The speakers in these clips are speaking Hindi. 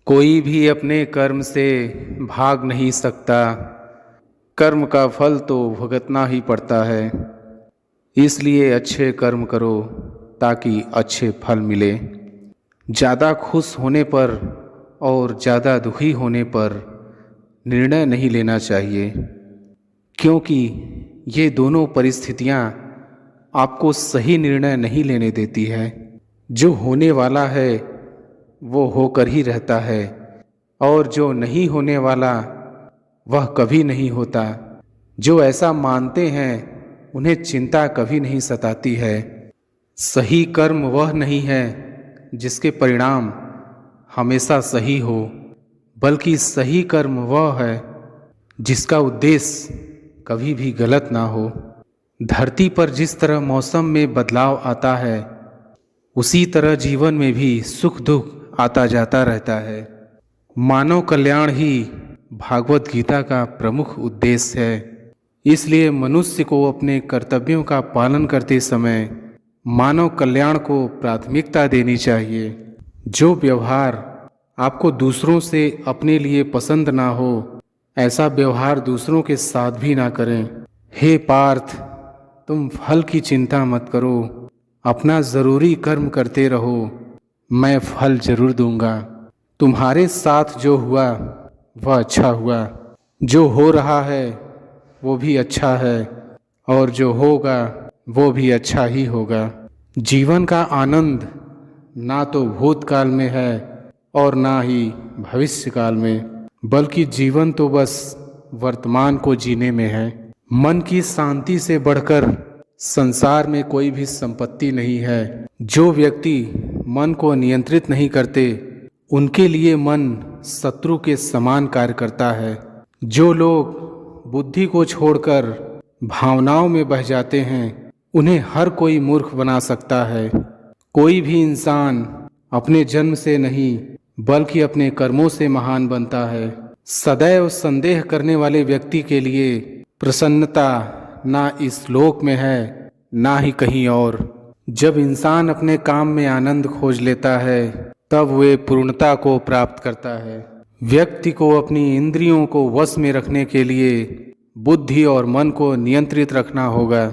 कोई भी अपने कर्म से भाग नहीं सकता। कर्म का फल तो भुगतना ही पड़ता है। इसलिए अच्छे कर्म करो ताकि अच्छे फल मिले। ज़्यादा खुश होने पर और ज़्यादा दुखी होने पर निर्णय नहीं लेना चाहिए, क्योंकि ये दोनों परिस्थितियाँ आपको सही निर्णय नहीं लेने देती है। जो होने वाला है वो होकर ही रहता है, और जो नहीं होने वाला वह कभी नहीं होता। जो ऐसा मानते हैं उन्हें चिंता कभी नहीं सताती है। सही कर्म वह नहीं है जिसके परिणाम हमेशा सही हो, बल्कि सही कर्म वह है जिसका उद्देश्य कभी भी गलत ना हो। धरती पर जिस तरह मौसम में बदलाव आता है, उसी तरह जीवन में भी सुख दुख आता जाता रहता है। मानव कल्याण ही भागवत गीता का प्रमुख उद्देश्य है। इसलिए मनुष्य को अपने कर्तव्यों का पालन करते समय मानव कल्याण को प्राथमिकता देनी चाहिए। जो व्यवहार आपको दूसरों से अपने लिए पसंद ना हो, ऐसा व्यवहार दूसरों के साथ भी ना करें। हे पार्थ, तुम फल की चिंता मत करो, अपना ज़रूरी कर्म करते रहो, मैं फल जरूर दूंगा। तुम्हारे साथ जो हुआ वह अच्छा हुआ, जो हो रहा है वो भी अच्छा है, और जो होगा वो भी अच्छा ही होगा। जीवन का आनंद ना तो भूतकाल में है और ना ही भविष्य काल में, बल्कि जीवन तो बस वर्तमान को जीने में है। मन की शांति से बढ़कर संसार में कोई भी संपत्ति नहीं है। जो व्यक्ति मन को नियंत्रित नहीं करते, उनके लिए मन शत्रु के समान कार्य करता है। जो लोग बुद्धि को छोड़कर भावनाओं में बह जाते हैं, उन्हें हर कोई मूर्ख बना सकता है। कोई भी इंसान अपने जन्म से नहीं बल्कि अपने कर्मों से महान बनता है। सदैव संदेह करने वाले व्यक्ति के लिए प्रसन्नता ना इस लोक में है ना ही कहीं और। जब इंसान अपने काम में आनंद खोज लेता है, तब वे पूर्णता को प्राप्त करता है। व्यक्ति को अपनी इंद्रियों को वश में रखने के लिए बुद्धि और मन को नियंत्रित रखना होगा।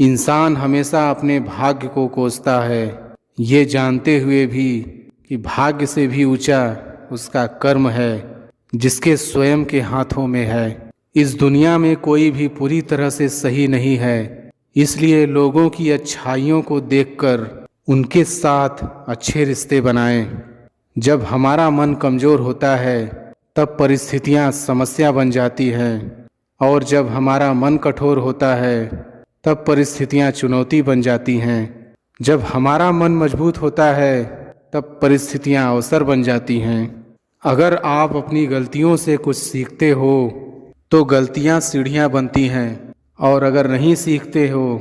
इंसान हमेशा अपने भाग्य को कोसता है, ये जानते हुए भी कि भाग्य से भी ऊंचा उसका कर्म है, जिसके स्वयं के हाथों में है। इस दुनिया में कोई भी पूरी तरह से सही नहीं है, इसलिए लोगों की अच्छाइयों को देखकर उनके साथ अच्छे रिश्ते बनाएं। जब हमारा मन कमज़ोर होता है, तब परिस्थितियां समस्या बन जाती हैं, और जब हमारा मन कठोर होता है, तब परिस्थितियां चुनौती बन जाती हैं। जब हमारा मन मजबूत होता है, तब परिस्थितियां अवसर बन जाती हैं। अगर आप अपनी गलतियों से कुछ सीखते हो, तो गलतियां सीढ़ियां बनती हैं, और अगर नहीं सीखते हो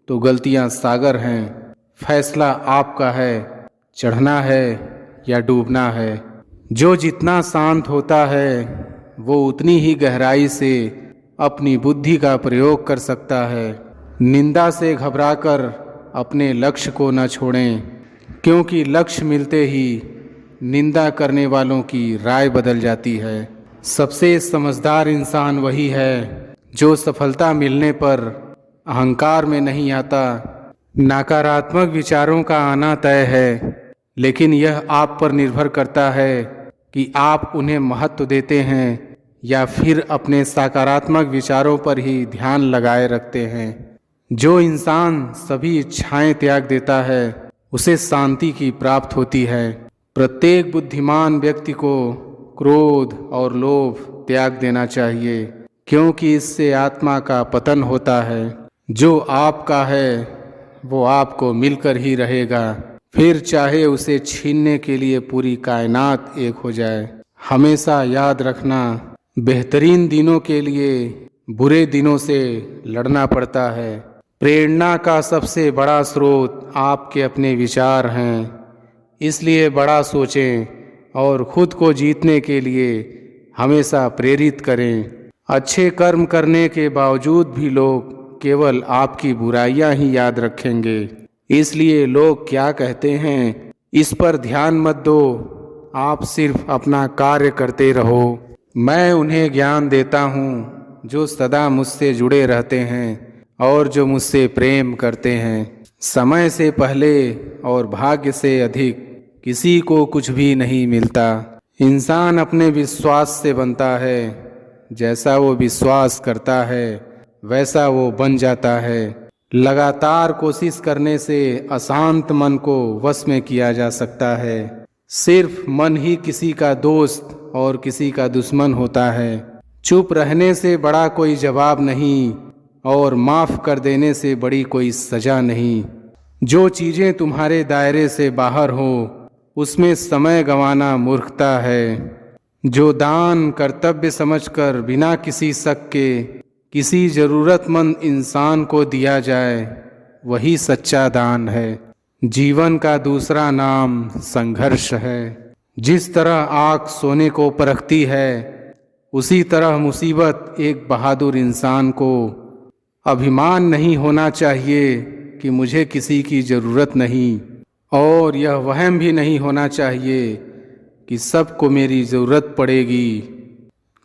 तो गलतियां सागर हैं। फैसला आपका है, चढ़ना है या डूबना है। जो जितना शांत होता है, वो उतनी ही गहराई से अपनी बुद्धि का प्रयोग कर सकता है। निंदा से घबराकर अपने लक्ष्य को न छोड़ें, क्योंकि लक्ष्य मिलते ही निंदा करने वालों की राय बदल जाती है। सबसे समझदार इंसान वही है जो सफलता मिलने पर अहंकार में नहीं आता। नकारात्मक विचारों का आना तय है, लेकिन यह आप पर निर्भर करता है कि आप उन्हें महत्व देते हैं या फिर अपने सकारात्मक विचारों पर ही ध्यान लगाए रखते हैं। जो इंसान सभी इच्छाएं त्याग देता है, उसे शांति की प्राप्त होती है। प्रत्येक बुद्धिमान व्यक्ति को क्रोध और लोभ त्याग देना चाहिए, क्योंकि इससे आत्मा का पतन होता है। जो आपका है वो आपको मिलकर ही रहेगा, फिर चाहे उसे छीनने के लिए पूरी कायनात एक हो जाए। हमेशा याद रखना, बेहतरीन दिनों के लिए बुरे दिनों से लड़ना पड़ता है। प्रेरणा का सबसे बड़ा स्रोत आपके अपने विचार हैं, इसलिए बड़ा सोचें और खुद को जीतने के लिए हमेशा प्रेरित करें। अच्छे कर्म करने के बावजूद भी लोग केवल आपकी बुराइयां ही याद रखेंगे। इसलिए लोग क्या कहते हैं, इस पर ध्यान मत दो, आप सिर्फ अपना कार्य करते रहो। मैं उन्हें ज्ञान देता हूँ जो सदा मुझसे जुड़े रहते हैं और जो मुझसे प्रेम करते हैं। समय से पहले और भाग्य से अधिक किसी को कुछ भी नहीं मिलता। इंसान अपने विश्वास से बनता है। जैसा वो विश्वास करता है वैसा वो बन जाता है। लगातार कोशिश करने से अशांत मन को वश में किया जा सकता है। सिर्फ मन ही किसी का दोस्त और किसी का दुश्मन होता है। चुप रहने से बड़ा कोई जवाब नहीं और माफ़ कर देने से बड़ी कोई सज़ा नहीं। जो चीज़ें तुम्हारे दायरे से बाहर हो उसमें समय गंवाना मूर्खता है। जो दान कर्तव्य समझकर बिना किसी शक के किसी ज़रूरतमंद इंसान को दिया जाए वही सच्चा दान है। जीवन का दूसरा नाम संघर्ष है। जिस तरह आग सोने को परखती है उसी तरह मुसीबत एक बहादुर इंसान को अभिमान नहीं होना चाहिए कि मुझे किसी की ज़रूरत नहीं, और यह वहम भी नहीं होना चाहिए कि सबको मेरी ज़रूरत पड़ेगी।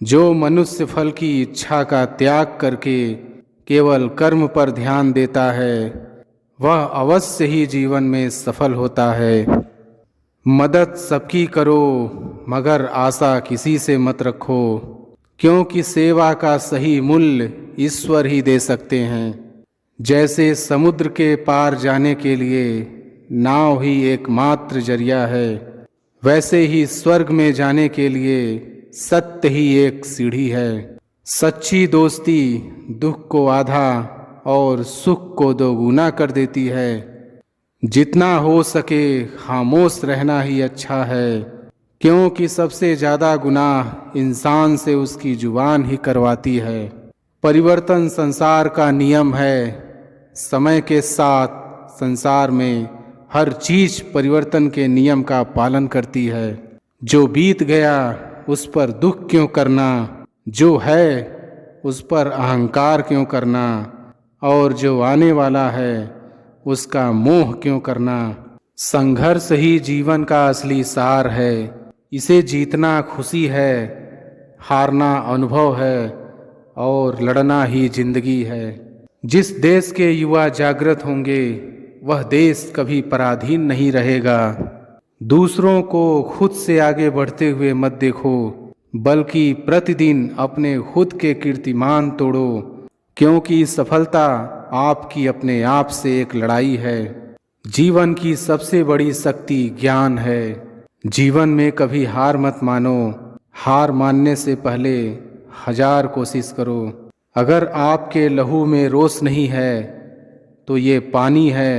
जो मनुष्य फल की इच्छा का त्याग करके केवल कर्म पर ध्यान देता है वह अवश्य ही जीवन में सफल होता है। मदद सबकी करो मगर आशा किसी से मत रखो, क्योंकि सेवा का सही मूल्य ईश्वर ही दे सकते हैं। जैसे समुद्र के पार जाने के लिए नाव ही एकमात्र जरिया है, वैसे ही स्वर्ग में जाने के लिए सत्य ही एक सीढ़ी है। सच्ची दोस्ती दुख को आधा और सुख को दोगुना कर देती है। जितना हो सके खामोश रहना ही अच्छा है, क्योंकि सबसे ज़्यादा गुनाह इंसान से उसकी जुबान ही करवाती है। परिवर्तन संसार का नियम है। समय के साथ संसार में हर चीज़ परिवर्तन के नियम का पालन करती है। जो बीत गया उस पर दुख क्यों करना, जो है उस पर अहंकार क्यों करना, और जो आने वाला है उसका मोह क्यों करना। संघर्ष ही जीवन का असली सार है। इसे जीतना खुशी है, हारना अनुभव है और लड़ना ही जिंदगी है। जिस देश के युवा जागृत होंगे वह देश कभी पराधीन नहीं रहेगा। दूसरों को खुद से आगे बढ़ते हुए मत देखो, बल्कि प्रतिदिन अपने खुद के कीर्तिमान तोड़ो, क्योंकि सफलता आपकी अपने आप से एक लड़ाई है। जीवन की सबसे बड़ी शक्ति ज्ञान है। जीवन में कभी हार मत मानो। हार मानने से पहले 1000 कोशिश करो। अगर आपके लहू में रोष नहीं है तो ये पानी है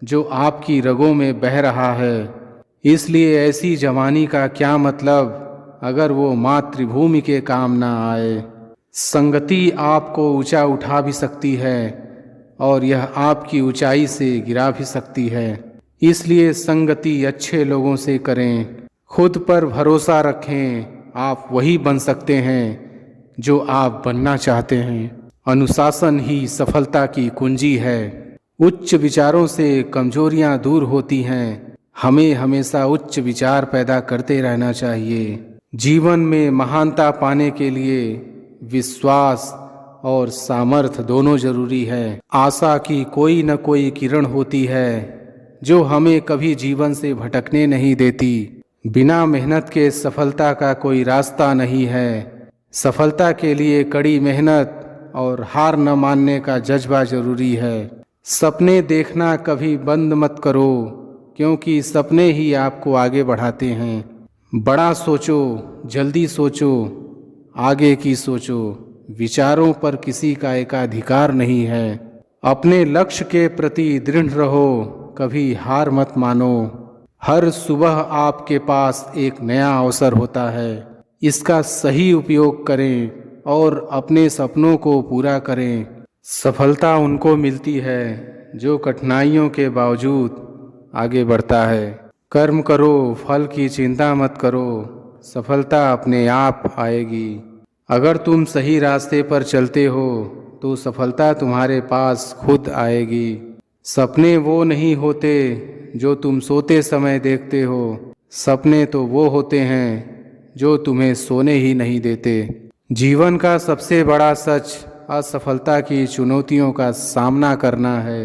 जो आपकी रगों में बह रहा है। इसलिए ऐसी जवानी का क्या मतलब अगर वो मातृभूमि के काम ना आए। संगति आपको ऊंचा उठा भी सकती है और यह आपकी ऊंचाई से गिरा भी सकती है। इसलिए संगति अच्छे लोगों से करें। खुद पर भरोसा रखें। आप वही बन सकते हैं जो आप बनना चाहते हैं। अनुशासन ही सफलता की कुंजी है। उच्च विचारों से कमजोरियां दूर होती हैं। हमें हमेशा उच्च विचार पैदा करते रहना चाहिए। जीवन में महानता पाने के लिए विश्वास और सामर्थ्य दोनों जरूरी है। आशा की कोई न कोई किरण होती है जो हमें कभी जीवन से भटकने नहीं देती। बिना मेहनत के सफलता का कोई रास्ता नहीं है। सफलता के लिए कड़ी मेहनत और हार न मानने का जज्बा जरूरी है। सपने देखना कभी बंद मत करो, क्योंकि सपने ही आपको आगे बढ़ाते हैं। बड़ा सोचो, जल्दी सोचो, आगे की सोचो। विचारों पर किसी का एकाधिकार नहीं है। अपने लक्ष्य के प्रति दृढ़ रहो, कभी हार मत मानो। हर सुबह आपके पास एक नया अवसर होता है। इसका सही उपयोग करें और अपने सपनों को पूरा करें। सफलता उनको मिलती है जो कठिनाइयों के बावजूद आगे बढ़ता है। कर्म करो, फल की चिंता मत करो, सफलता अपने आप आएगी। अगर तुम सही रास्ते पर चलते हो तो सफलता तुम्हारे पास खुद आएगी। सपने वो नहीं होते जो तुम सोते समय देखते हो। सपने तो वो होते हैं जो तुम्हें सोने ही नहीं देते। जीवन का सबसे बड़ा सच असफलता की चुनौतियों का सामना करना है।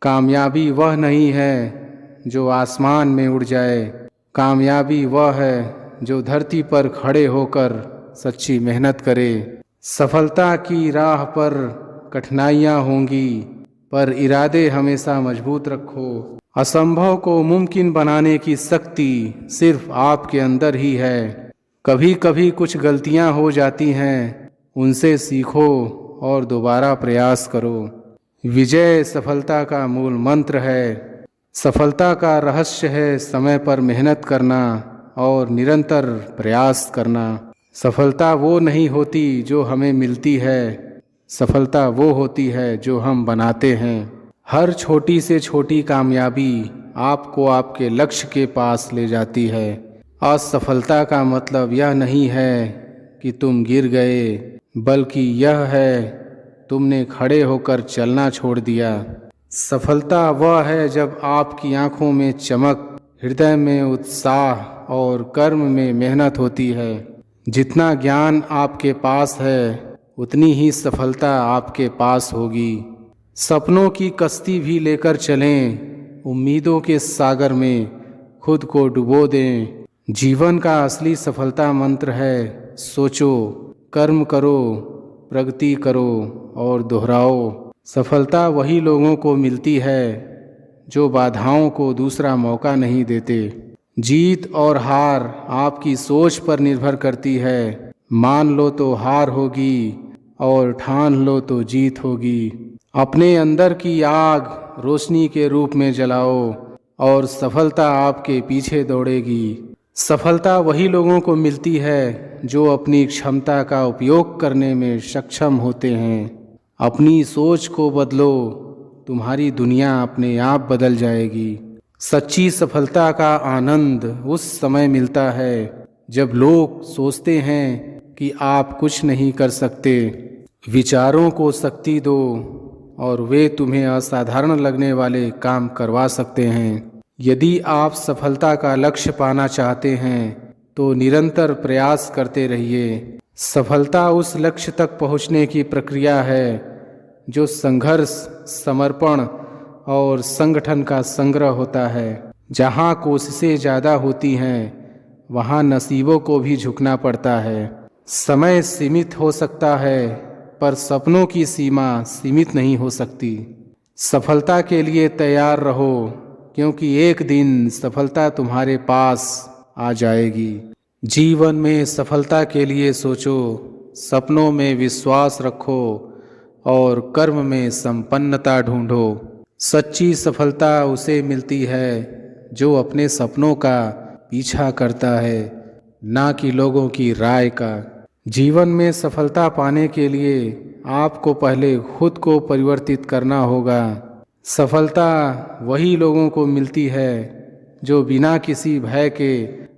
कामयाबी वह नहीं है जो आसमान में उड़ जाए, कामयाबी वह है जो धरती पर खड़े होकर सच्ची मेहनत करे। सफलता की राह पर कठिनाइयाँ होंगी, पर इरादे हमेशा मजबूत रखो। असंभव को मुमकिन बनाने की शक्ति सिर्फ आपके अंदर ही है। कभी कभी कुछ गलतियां हो जाती हैं, उनसे सीखो और दोबारा प्रयास करो। विजय सफलता का मूल मंत्र है। सफलता का रहस्य है समय पर मेहनत करना और निरंतर प्रयास करना। सफलता वो नहीं होती जो हमें मिलती है, सफलता वो होती है जो हम बनाते हैं। हर छोटी से छोटी कामयाबी आपको आपके लक्ष्य के पास ले जाती है। असफलता का मतलब यह नहीं है कि तुम गिर गए, बल्कि यह है तुमने खड़े होकर चलना छोड़ दिया। सफलता वह है जब आपकी आंखों में चमक, हृदय में उत्साह और कर्म में मेहनत होती है। जितना ज्ञान आपके पास है, उतनी ही सफलता आपके पास होगी। सपनों की कश्ती भी लेकर चलें, उम्मीदों के सागर में खुद को डुबो दें। जीवन का असली सफलता मंत्र है सोचो, कर्म करो, प्रगति करो और दोहराओ। सफलता वही लोगों को मिलती है जो बाधाओं को दूसरा मौका नहीं देते। जीत और हार आपकी सोच पर निर्भर करती है। मान लो तो हार होगी और ठान लो तो जीत होगी। अपने अंदर की आग रोशनी के रूप में जलाओ और सफलता आपके पीछे दौड़ेगी। सफलता वही लोगों को मिलती है जो अपनी क्षमता का उपयोग करने में सक्षम होते हैं। अपनी सोच को बदलो, तुम्हारी दुनिया अपने आप बदल जाएगी। सच्ची सफलता का आनंद उस समय मिलता है जब लोग सोचते हैं कि आप कुछ नहीं कर सकते। विचारों को शक्ति दो और वे तुम्हें असाधारण लगने वाले काम करवा सकते हैं। यदि आप सफलता का लक्ष्य पाना चाहते हैं तो निरंतर प्रयास करते रहिए। सफलता उस लक्ष्य तक पहुंचने की प्रक्रिया है जो संघर्ष, समर्पण और संगठन का संग्रह होता है। जहाँ कोशिशें ज़्यादा होती हैं, वहाँ नसीबों को भी झुकना पड़ता है। समय सीमित हो सकता है, पर सपनों की सीमा सीमित नहीं हो सकती। सफलता के लिए तैयार रहो, क्योंकि एक दिन सफलता तुम्हारे पास आ जाएगी। जीवन में सफलता के लिए सोचो, सपनों में विश्वास रखो और कर्म में संपन्नता ढूंढो। सच्ची सफलता उसे मिलती है जो अपने सपनों का पीछा करता है, ना कि लोगों की राय का। जीवन में सफलता पाने के लिए आपको पहले खुद को परिवर्तित करना होगा। सफलता वही लोगों को मिलती है जो बिना किसी भय के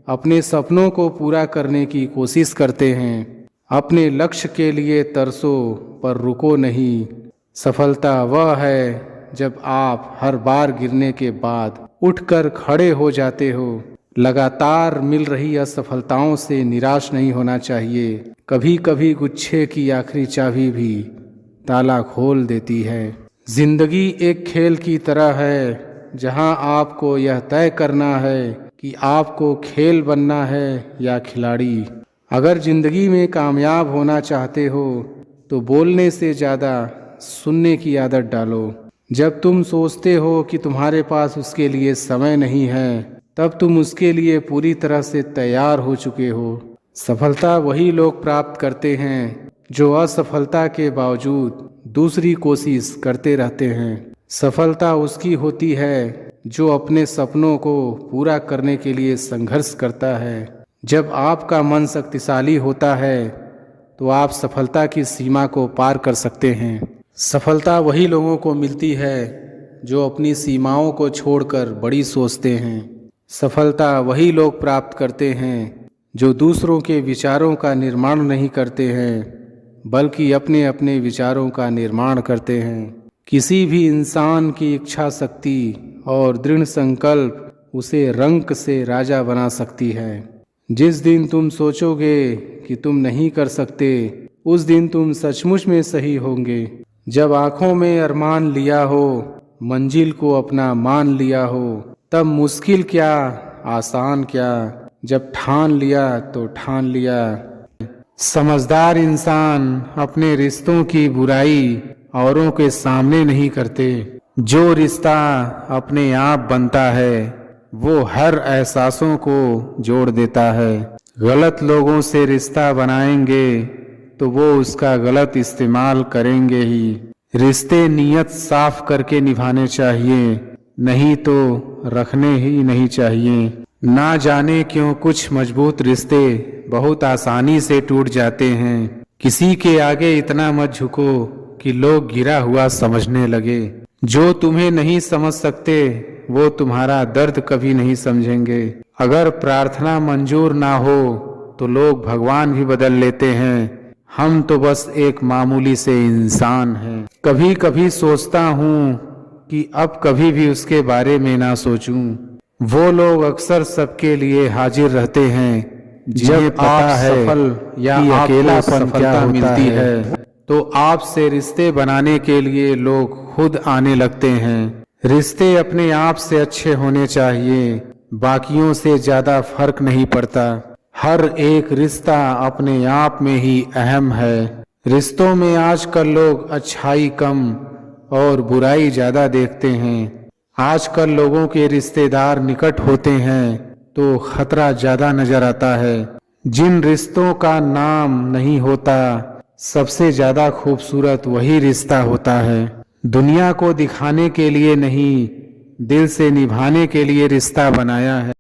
अपने सपनों को पूरा करने की कोशिश करते हैं। अपने लक्ष्य के लिए तरसो, पर रुको नहीं। सफलता वह है जब आप हर बार गिरने के बाद उठकर खड़े हो जाते हो। लगातार मिल रही असफलताओं से निराश नहीं होना चाहिए। कभी कभी गुच्छे की आखिरी चाबी भी ताला खोल देती है। जिंदगी एक खेल की तरह है जहां आपको यह तय करना है कि आपको खेल बनना है या खिलाड़ी। अगर जिंदगी में कामयाब होना चाहते हो तो बोलने से ज़्यादा सुनने की आदत डालो। जब तुम सोचते हो कि तुम्हारे पास उसके लिए समय नहीं है, तब तुम उसके लिए पूरी तरह से तैयार हो चुके हो। सफलता वही लोग प्राप्त करते हैं जो असफलता के बावजूद दूसरी कोशिश करते रहते हैं। सफलता उसकी होती है जो अपने सपनों को पूरा करने के लिए संघर्ष करता है। जब आपका मन शक्तिशाली होता है तो आप सफलता की सीमा को पार कर सकते हैं। सफलता वही लोगों को मिलती है जो अपनी सीमाओं को छोड़कर बड़ी सोचते हैं। सफलता वही लोग प्राप्त करते हैं जो दूसरों के विचारों का निर्माण नहीं करते हैं, बल्कि अपने अपने विचारों का निर्माण करते हैं। किसी भी इंसान की इच्छा शक्ति और दृढ़ संकल्प उसे रंक से राजा बना सकती है। जिस दिन तुम सोचोगे कि तुम नहीं कर सकते, उस दिन तुम सचमुच में सही होंगे। जब आंखों में अरमान लिया हो, मंजिल को अपना मान लिया हो, तब मुश्किल क्या आसान क्या, जब ठान लिया तो ठान लिया। समझदार इंसान अपने रिश्तों की बुराई औरों के सामने नहीं करते। जो रिश्ता अपने आप बनता है वो हर एहसासों को जोड़ देता है। गलत लोगों से रिश्ता बनाएंगे तो वो उसका गलत इस्तेमाल करेंगे ही। रिश्ते नियत साफ करके निभाने चाहिए, नहीं तो रखने ही नहीं चाहिए। ना जाने क्यों कुछ मजबूत रिश्ते बहुत आसानी से टूट जाते हैं। किसी के आगे इतना मत झुको कि लोग गिरा हुआ समझने लगे। जो तुम्हें नहीं समझ सकते वो तुम्हारा दर्द कभी नहीं समझेंगे। अगर प्रार्थना मंजूर ना हो तो लोग भगवान भी बदल लेते हैं। हम तो बस एक मामूली से इंसान हैं। कभी कभी सोचता हूँ कि अब कभी भी उसके बारे में ना सोचूं। वो लोग अक्सर सबके लिए हाजिर रहते हैं जिन्हें पता है सफल या अकेलापन क्या मिलती है। तो आपसे रिश्ते बनाने के लिए लोग खुद आने लगते हैं। रिश्ते अपने आप से अच्छे होने चाहिए, बाकियों से ज्यादा फर्क नहीं पड़ता। हर एक रिश्ता अपने आप में ही अहम है। रिश्तों में आजकल लोग अच्छाई कम और बुराई ज्यादा देखते हैं। आजकल लोगों के रिश्तेदार निकट होते हैं तो खतरा ज्यादा नजर आता है। जिन रिश्तों का नाम नहीं होता, सबसे ज्यादा खूबसूरत वही रिश्ता होता है। दुनिया को दिखाने के लिए नहीं, दिल से निभाने के लिए रिश्ता बनाया है।